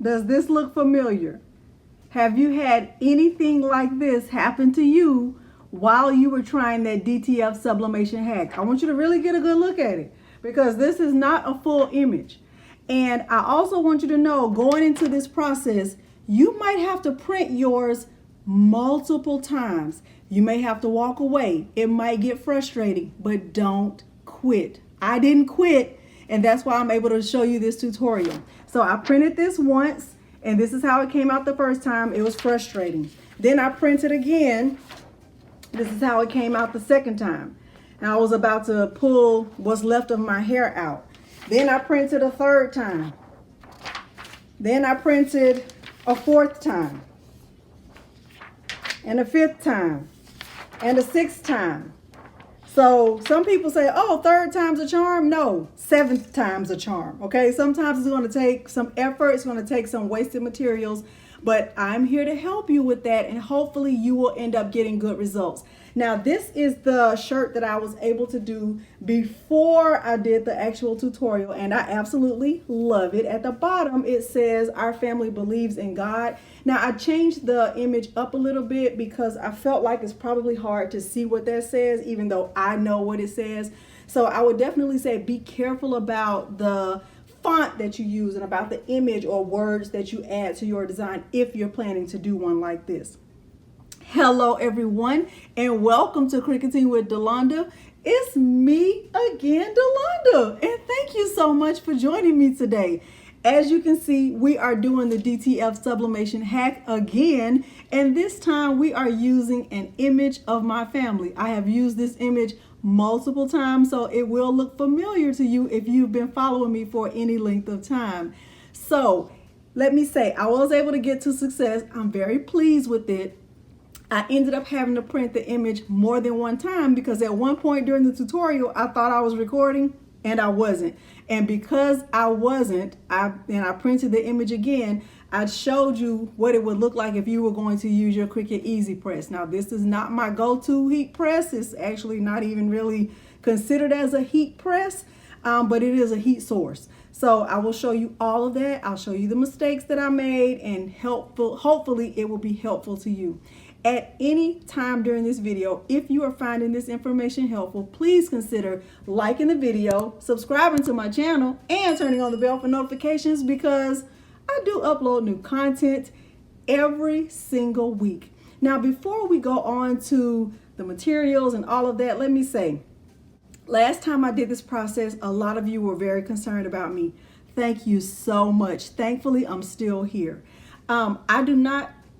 Does this look familiar? Have you had anything like this happen to you while you were trying that DTF sublimation hack? I want you to really get a good look at it because this is not a full image. And I also want you to know, going into this process, you might have to print yours multiple times. You may have to walk away. It might get frustrating, but don't quit. I didn't quit, and that's why I'm able to show you this tutorial. So I printed this once, and this is how it came out the first time. It was frustrating. Then I printed again. This is how it came out the second time. And I was about to pull what's left of my hair out. Then I printed a third time. Then I printed a fourth time. And a fifth time. And a sixth time. So some people say, oh, third time's a charm. No, seventh time's a charm. Okay, sometimes it's going to take some effort. It's going to take some wasted materials. But I'm here to help you with that. And hopefully you will end up getting good results. Now, this is the shirt that I was able to do before I did the actual tutorial. And I absolutely love it. At the bottom, it says, "Our family believes in God." Now, I changed the image up a little bit because I felt like it's probably hard to see what that says, even though I know what it says. So I would definitely say be careful about the font that you use and about the image or words that you add to your design if you're planning to do one like this. Hello everyone, and welcome to Cricketing with Delonda. It's me again, Delonda, and thank you so much for joining me today. As you can see, we are doing the DTF sublimation hack again, and this time we are using an image of my family. I have used this image multiple times, so it will look familiar to you if you've been following me for any length of time. So let me say, I was able to get to success. I'm very pleased with it. I ended up having to print the image more than one time because at one point during the tutorial, I thought I was recording and I wasn't. And because I wasn't, I printed the image again. I showed you what it would look like if you were going to use your Cricut Easy Press. Now, this is not my go-to heat press. It's actually not even really considered as a heat press, but it is a heat source. So I will show you all of that. I'll show you the mistakes that I made, and hopefully it will be helpful to you. At any time during this video, if you are finding this information helpful, please consider liking the video, subscribing to my channel, and turning on the bell for notifications because I do upload new content every single week. Now, before we go on to the materials and all of that, let me say, last time I did this process, a lot of you were very concerned about me. Thank you so much. Thankfully, I'm still here.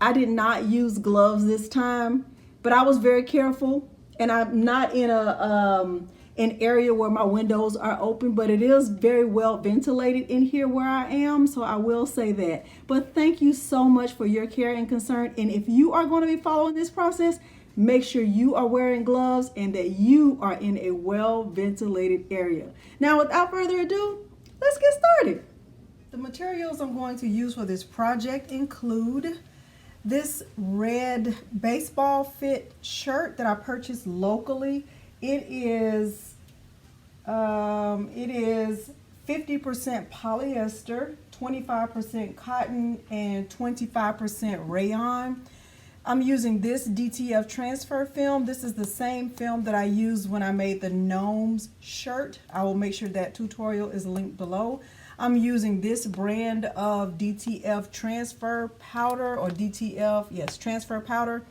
I did not use gloves this time, but I was very careful, and I'm not in an area where my windows are open, but it is very well ventilated in here where I am, so I will say that. But thank you so much for your care and concern, and if you are going to be following this process, make sure you are wearing gloves and that you are in a well ventilated area. Now, without further ado, let's get started. The materials I'm going to use for this project include this red baseball fit shirt that I purchased locally. It is 50% polyester, 25% cotton, and 25% rayon. I'm using this DTF transfer film. This is the same film that I used when I made the gnomes shirt. I will make sure that tutorial is linked below. I'm using this brand of DTF transfer powder, or DTF, yes, transfer powder.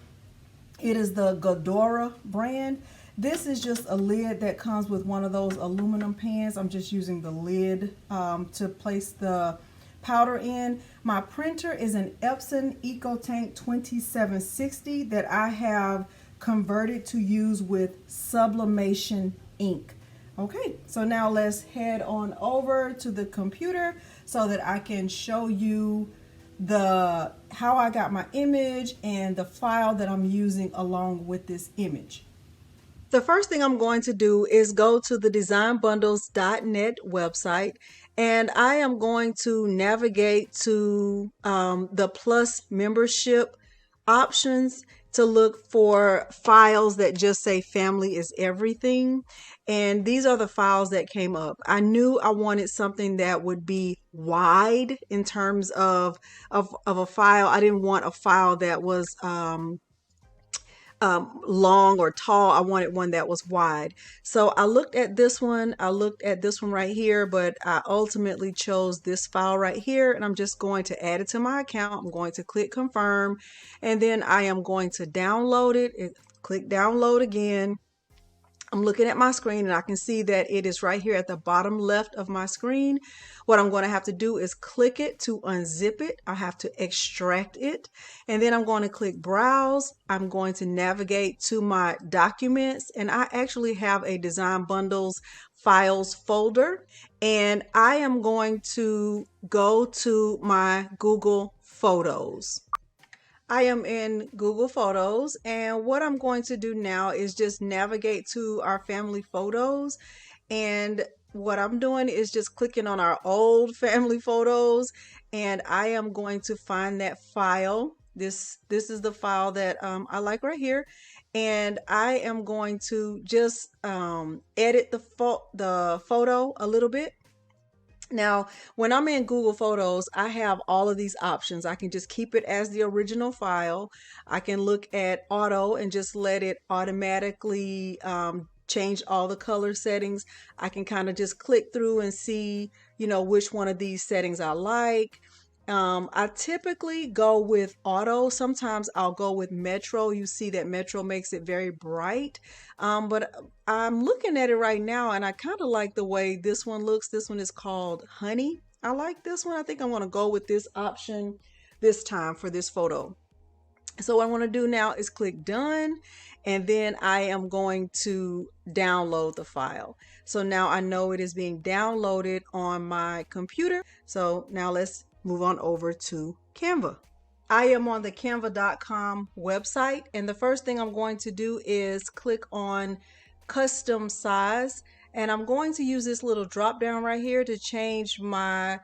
It is the Godora brand. This is just a lid that comes with one of those aluminum pans. I'm just using the lid to place the powder in. My printer is an Epson EcoTank 2760 that I have converted to use with sublimation ink. Okay, so now let's head on over to the computer so that I can show you how I got my image and the file that I'm using along with this image. The first thing I'm going to do is go to the designbundles.net website, and I am going to navigate to the Plus membership options to look for files that just say family is everything. And these are the files that came up. I knew I wanted something that would be wide in terms of a file. I didn't want a file that was long or tall. I wanted one that was wide. So I looked at this one. I looked at this one right here, but I ultimately chose this file right here, and I'm just going to add it to my account. I'm going to click confirm, and then I am going to download it. Click download again. I'm looking at my screen and I can see that it is right here at the bottom left of my screen. What I'm going to have to do is click it to unzip it. I have to extract it, and then I'm going to click browse. I'm going to navigate to my documents, and I actually have a design bundles files folder, and I am going to go to my Google Photos. I am in Google Photos, and what I'm going to do now is just navigate to our family photos, and what I'm doing is just clicking on our old family photos, and I am going to find that file. This is the file that I like right here, and I am going to just edit the photo a little bit. Now, when I'm in Google Photos, I have all of these options. I can just keep it as the original file. I can look at auto and just let it automatically change all the color settings. I can kind of just click through and see, which one of these settings I like. I typically go with auto. Sometimes I'll go with Metro. You see that Metro makes it very bright. But I'm looking at it right now and I kind of like the way this one looks. This one is called Honey. I like this one. I think I want to go with this option this time for this photo. So what I want to do now is click done, and then I am going to download the file. So now I know it is being downloaded on my computer. So now let's move on over to Canva. I am on the canva.com website, and the first thing I'm going to do is click on custom size, and I'm going to use this little drop down right here to change my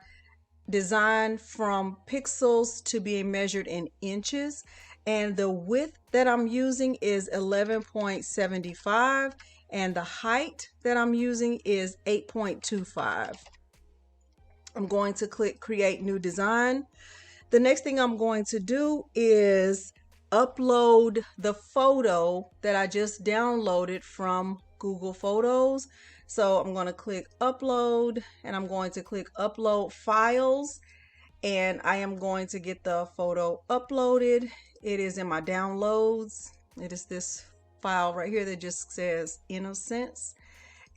design from pixels to being measured in inches, and the width that I'm using is 11.75 and the height that I'm using is 8.25. I'm going to click create new design. The next thing I'm going to do is upload the photo that I just downloaded from Google Photos. So I'm going to click upload, and I'm going to click upload files, and I am going to get the photo uploaded. It is in my downloads. It is this file right here that just says Innocence.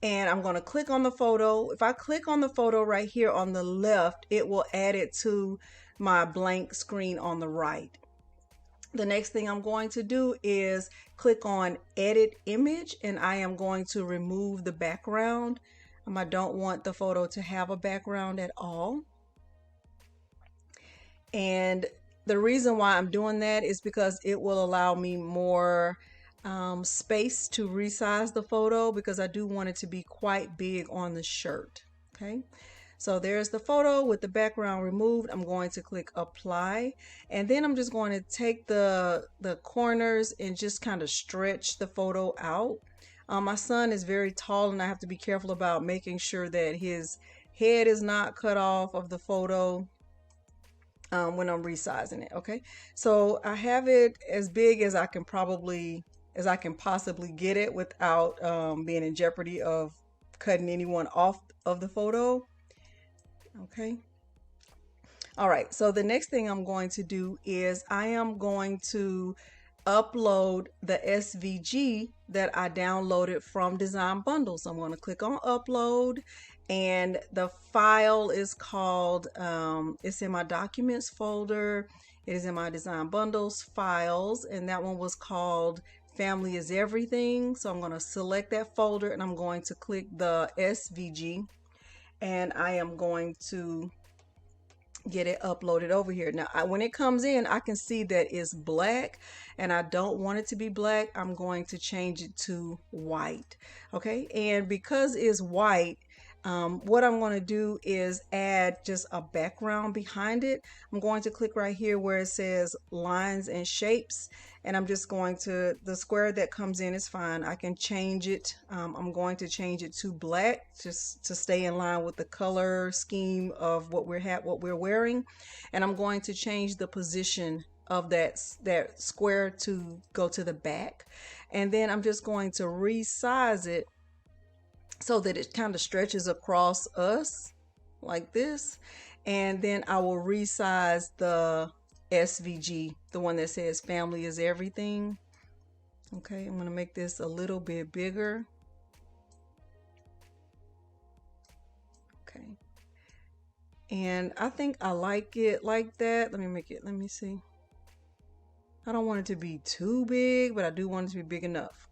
And I'm going to click on the photo. If I click on the photo right here on the left, it will add it to my blank screen on the right. The next thing I'm going to do is click on edit image, and I am going to remove the background. I don't want the photo to have a background at all. And the reason why I'm doing that is because it will allow me more space to resize the photo, because I do want it to be quite big on the shirt. Okay, so there's the photo with the background removed. I'm going to click apply, and then I'm just going to take the corners and just kind of stretch the photo out. My son is very tall, and I have to be careful about making sure that his head is not cut off of the photo when I'm resizing it. Okay, so I have it as big as I can possibly get it without being in jeopardy of cutting anyone off of the photo. Okay. All right. So the next thing I'm going to do is I am going to upload the SVG that I downloaded from Design Bundles. So I'm going to click on upload, and the file is called, it's in my documents folder. It is in my Design Bundles files, and that one was called Family is Everything. So I'm going to select that folder, and I'm going to click the SVG, and I am going to get it uploaded over here. Now, when it comes in, I can see that it's black, and I don't want it to be black. I'm going to change it to white. Okay, and because it's white, What I'm going to do is add just a background behind it. I'm going to click right here where it says lines and shapes, and I'm just going to, the square that comes in is fine. I can change it. I'm going to change it to black just to stay in line with the color scheme of what we're wearing, and I'm going to change the position of that square to go to the back, and then I'm just going to resize it so that it kind of stretches across us like this, and then I will resize the SVG, the one that says family is everything. Okay, I'm going to make this a little bit bigger. Okay, and I think I like it like that. Let me see. I don't want it to be too big, but I do want it to be big enough.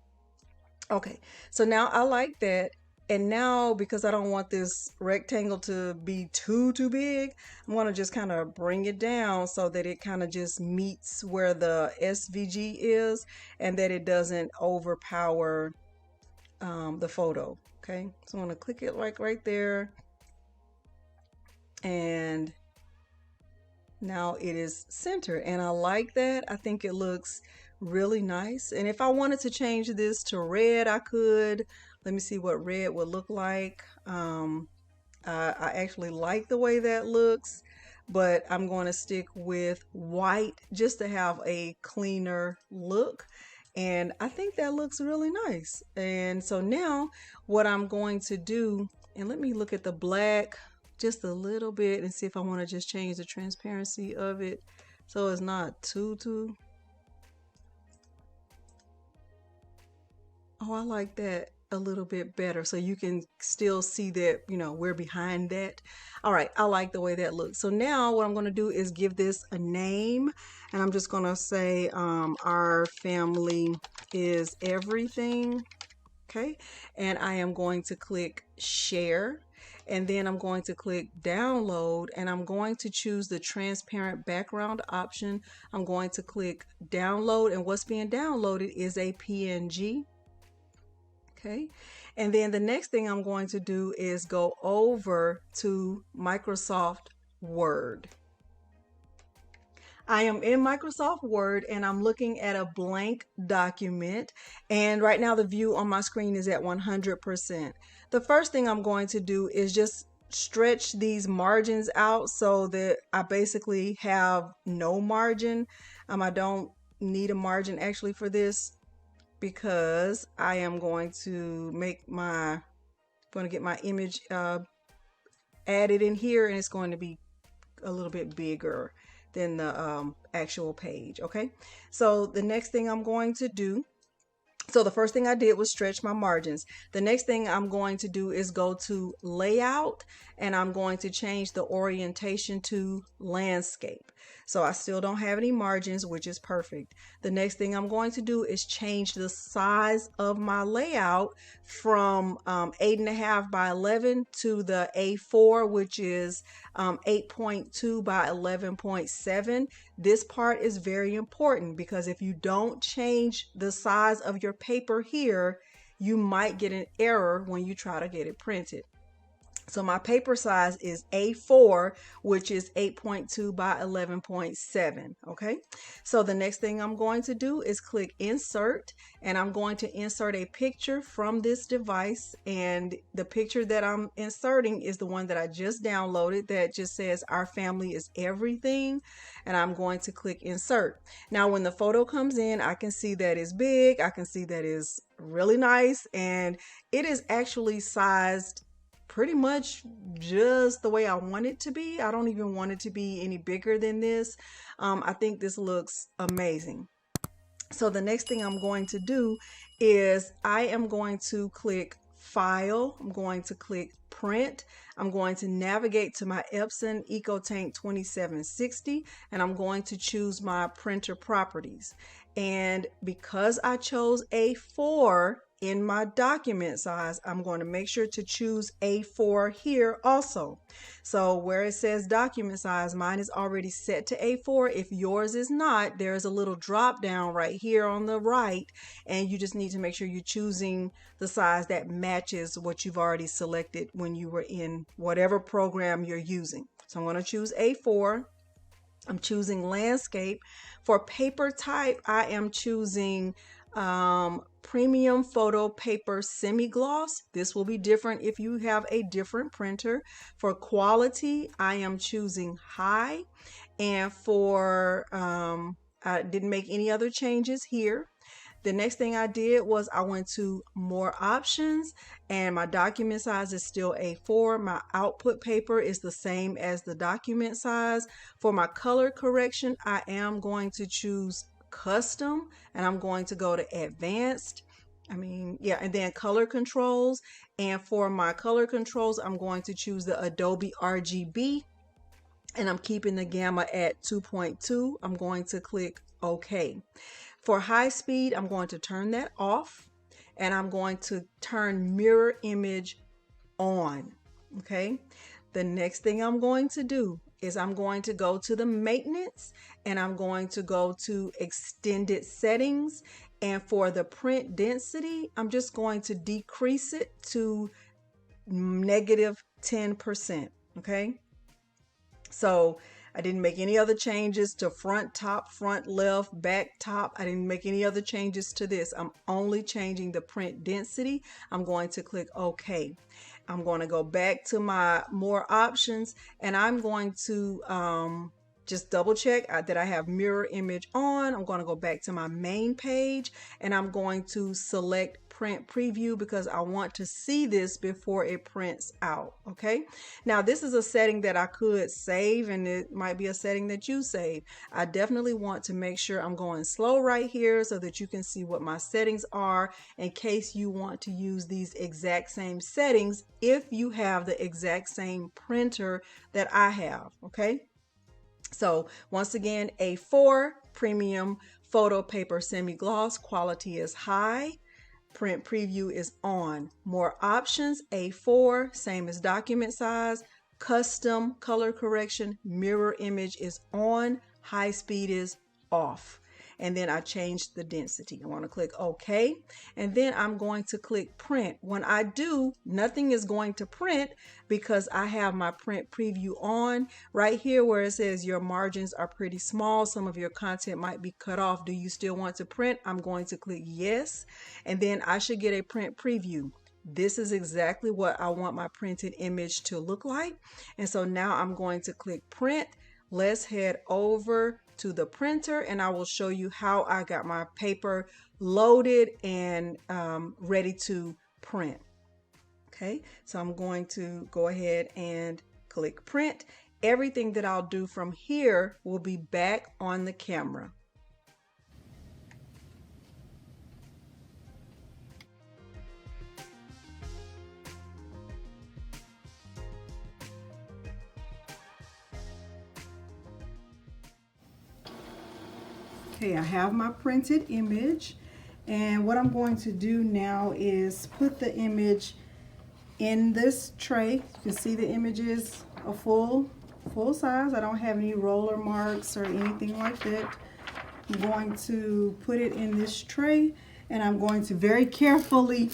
Okay, so now I like that. And now, because I don't want this rectangle to be too big, I'm going to just kind of bring it down so that it kind of just meets where the SVG is and that it doesn't overpower the photo. Okay, so I'm going to click it like right there. And now it is centered, and I like that. I think it looks really nice. And if I wanted to change this to red, I could. Let me see what red would look like. I actually like the way that looks, but I'm going to stick with white just to have a cleaner look. And I think that looks really nice. And so now what I'm going to do, and let me look at the black just a little bit and see if I want to just change the transparency of it so it's not too. Oh, I like that a little bit better, so you can still see that, you know, we're behind that. All right, I like the way that looks. So now what I'm going to do is give this a name, and I'm just going to say our family is everything. Okay, and I am going to click share, and then I'm going to click download, and I'm going to choose the transparent background option. I'm going to click download, and what's being downloaded is a PNG. Okay, and then the next thing I'm going to do is go over to Microsoft Word. I am in Microsoft Word and I'm looking at a blank document, and right now the view on my screen is at 100%. The first thing I'm going to do is just stretch these margins out so that I basically have no margin. I don't need a margin actually for this, because I am going to get my image added in here, and it's going to be a little bit bigger than the actual page. Okay, so the next thing I'm going to do, so the first thing I did was stretch my margins. The next thing I'm going to do is go to layout, and I'm going to change the orientation to landscape. So I still don't have any margins, which is perfect. The next thing I'm going to do is change the size of my layout from 8.5 by 11 to the A4, which is 8.2 by 11.7. This part is very important, because if you don't change the size of your paper here, you might get an error when you try to get it printed. So my paper size is A4, which is 8.2 by 11.7. Okay, so the next thing I'm going to do is click insert, and I'm going to insert a picture from this device, and the picture that I'm inserting is the one that I just downloaded that just says our family is everything, and I'm going to click insert. Now when the photo comes in, I can see that it's big, I can see that it's really nice, and it is actually sized pretty much just the way I want it to be. I don't even want it to be any bigger than this. I think this looks amazing. So the next thing I'm going to do is I am going to click File. I'm going to click Print. I'm going to navigate to my Epson EcoTank 2760, and I'm going to choose my printer properties. And because I chose A4, in my document size, I'm going to make sure to choose A4 here also. So where it says document size, mine is already set to A4. If yours is not, there's a little drop down right here on the right, and you just need to make sure you're choosing the size that matches what you've already selected when you were in whatever program you're using. So I'm going to choose A4. I'm choosing landscape. For paper type, I am choosing premium photo paper semi-gloss. This will be different if you have a different printer. For quality, I am choosing high. And for, I didn't make any other changes here. The next thing I did was I went to more options, and my document size is still A4. My output paper is the same as the document size. For my color correction, I am going to choose custom, and I'm going to go to advanced. And then color controls. And for my color controls, I'm going to choose the Adobe RGB, and I'm keeping the gamma at 2.2. I'm going to click OK. For high speed, I'm going to turn that off, and I'm going to turn mirror image on. Okay. The next thing I'm going to do is I'm going to go to the maintenance, and I'm going to go to extended settings. And for the print density, I'm just going to decrease it to -10%. Okay. So I didn't make any other changes to front, top, front, left, back, top. I didn't make any other changes to this. I'm only changing the print density. I'm going to click OK. I'm going to go back to my more options, and I'm going to just double check that I have mirror image on. I'm going to go back to my main page, and I'm going to select print preview because I want to see this before it prints out. Okay. Now this is a setting that I could save, and it might be a setting that you save. I definitely want to make sure I'm going slow right here so that you can see what my settings are in case you want to use these exact same settings if you have the exact same printer that I have. Okay. So once again, A4 premium photo paper semi-gloss, quality is high, print preview is on. More options, A4, same as document size, custom color correction, mirror image is on, high speed is off. And then I changed the density. I want to click OK. And then I'm going to click print. When I do, nothing is going to print because I have my print preview on. Right here where it says your margins are pretty small, some of your content might be cut off. Do you still want to print? I'm going to click yes. And then I should get a print preview. This is exactly what I want my printed image to look like. And so now I'm going to click print. Let's head over to the printer, and I will show you how I got my paper loaded and ready to print. Okay, so I'm going to go ahead and click print. Everything that I'll do from here will be back on the camera. Okay, I have my printed image, and what I'm going to do now is put the image in this tray. You can see the image is a full size. I don't have any roller marks or anything like that. I'm going to put it in this tray, and I'm going to very carefully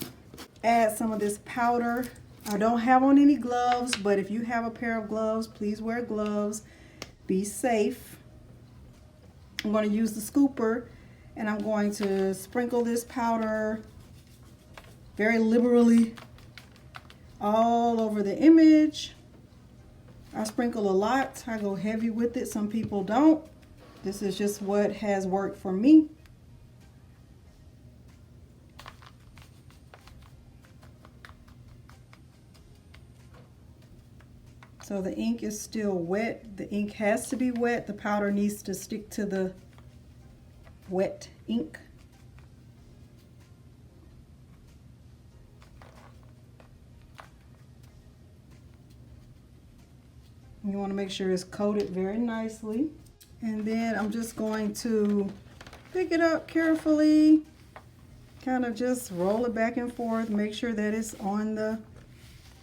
add some of this powder. I don't have on any gloves, but if you have a pair of gloves, please wear gloves. Be safe. I'm going to use the scooper, and I'm going to sprinkle this powder very liberally all over the image. I sprinkle a lot. I go heavy with it. Some people don't. This is just what has worked for me. So the ink is still wet. The ink has to be wet. The powder needs to stick to the wet ink. You want to make sure it's coated very nicely. And then I'm just going to pick it up carefully, kind of just roll it back and forth, make sure that it's on the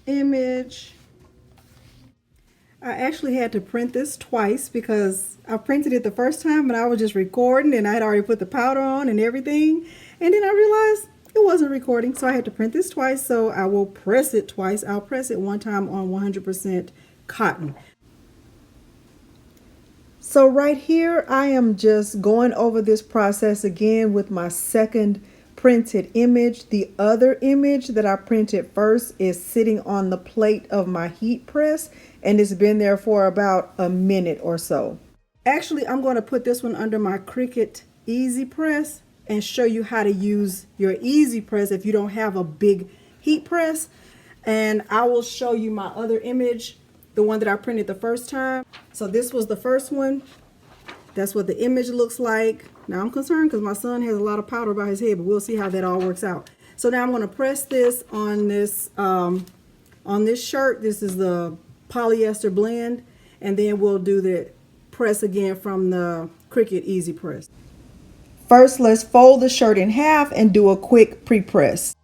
image. I actually had to print this twice because I printed it the first time and I was just recording and I had already put the powder on and everything. And then I realized it wasn't recording, so I had to print this twice. So I will press it twice. I'll press it one time on 100% cotton. So right here, I am just going over this process again with my second printed image. The other image that I printed first is sitting on the plate of my heat press, and it's been there for about a minute or so. Actually, I'm going to put this one under my Cricut Easy Press and show you how to use your Easy Press if you don't have a big heat press. And I will show you my other image, the one that I printed the first time. So this was the first one. That's what the image looks like. Now I'm concerned because my son has a lot of powder by his head, but we'll see how that all works out. So now I'm going to press this on this shirt. This is the polyester blend, and then we'll do the press again from the Cricut Easy Press. First, let's fold the shirt in half and do a quick pre-press.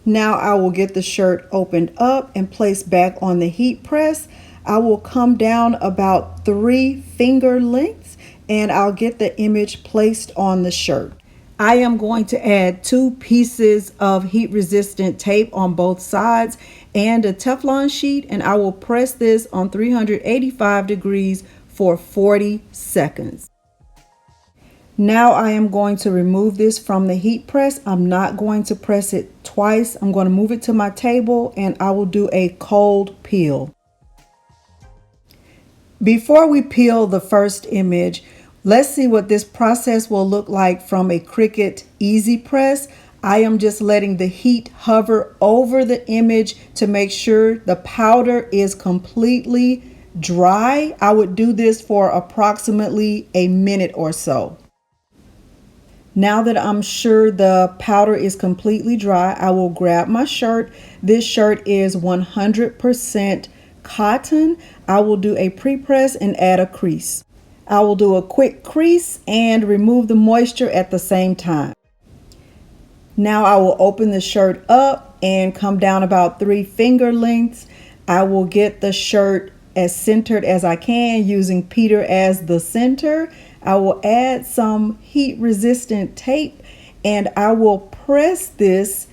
Now I will get the shirt opened up and placed back on the heat press. I will come down about 3 finger lengths and I'll get the image placed on the shirt. I am going to add 2 pieces of heat resistant tape on both sides and a Teflon sheet, and I will press this on 385 degrees for 40 seconds. Now I am going to remove this from the heat press. I'm not going to press it twice. I'm going to move it to my table and I will do a cold peel. Before we peel the first image, let's see what this process will look like from a Cricut Easy Press. I am just letting the heat hover over the image to make sure the powder is completely dry. I would do this for approximately a minute or so. Now that I'm sure the powder is completely dry, I will grab my shirt. This shirt is 100% cotton. I will do a pre-press and add a crease. I will do a quick crease and remove the moisture at the same time. Now I will open the shirt up and come down about 3 finger lengths. I will get the shirt as centered as I can using Peter as the center. I will add some heat resistant tape and I will press this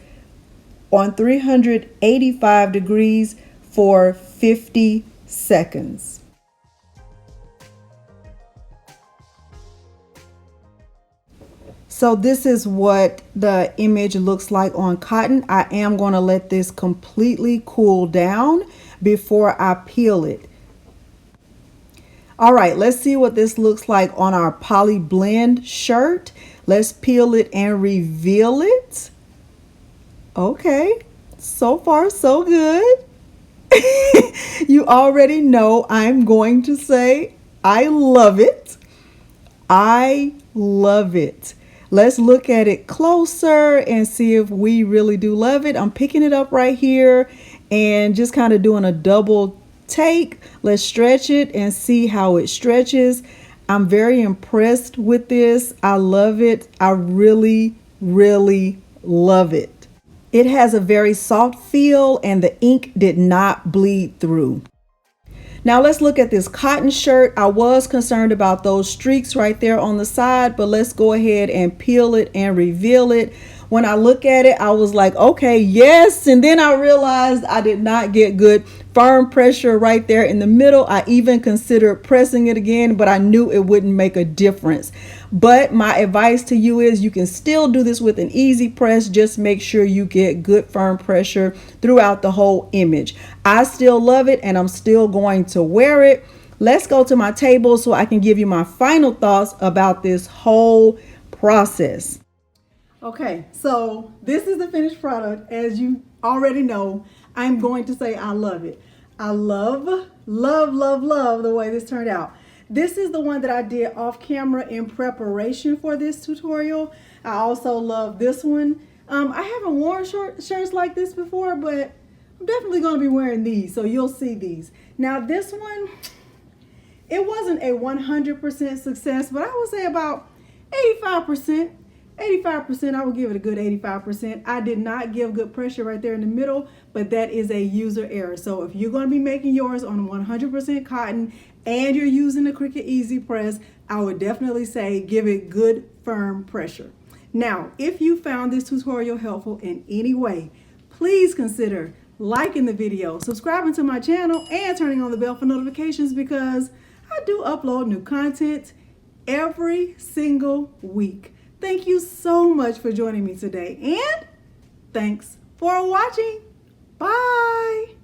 on 385 degrees for 50 seconds. So this is what the image looks like on cotton. I am going to let this completely cool down before I peel it. All right, let's see what this looks like on our poly blend shirt. Let's peel it and reveal it. Okay, so far so good. You already know I'm going to say I love it. I love it. Let's look at it closer and see if we really do love it. I'm picking it up right here and just kind of doing a double take. Let's stretch it and see how it stretches. I'm very impressed with this. I love it. I really, really love it. It has a very soft feel and the ink did not bleed through. Now let's look at this cotton shirt. I was concerned about those streaks right there on the side, but let's go ahead and peel it and reveal it. When I look at it, I was like, okay, yes. And then I realized I did not get good firm pressure right there in the middle. I even considered pressing it again, but I knew it wouldn't make a difference. But my advice to you is you can still do this with an easy press. Just make sure you get good firm pressure throughout the whole image. I still love it and I'm still going to wear it. Let's go to my table so I can give you my final thoughts about this whole process. Okay, so this is the finished product. As you already know, I'm going to say I love it. I love the way this turned out. This is the one that I did off camera in preparation for this tutorial. I also love this one. I haven't worn shirts like this before, but I'm definitely going to be wearing these, so you'll see these. Now this one, it wasn't a 100% success, but I would say about 85%. 85%, I will give it a good 85%. I did not give good pressure right there in the middle, but that is a user error. So if you're going to be making yours on 100% cotton and you're using the Cricut Easy Press, I would definitely say give it good firm pressure. Now, if you found this tutorial helpful in any way, please consider liking the video, subscribing to my channel, and turning on the bell for notifications because I do upload new content every single week. Thank you so much for joining me today, and thanks for watching. Bye.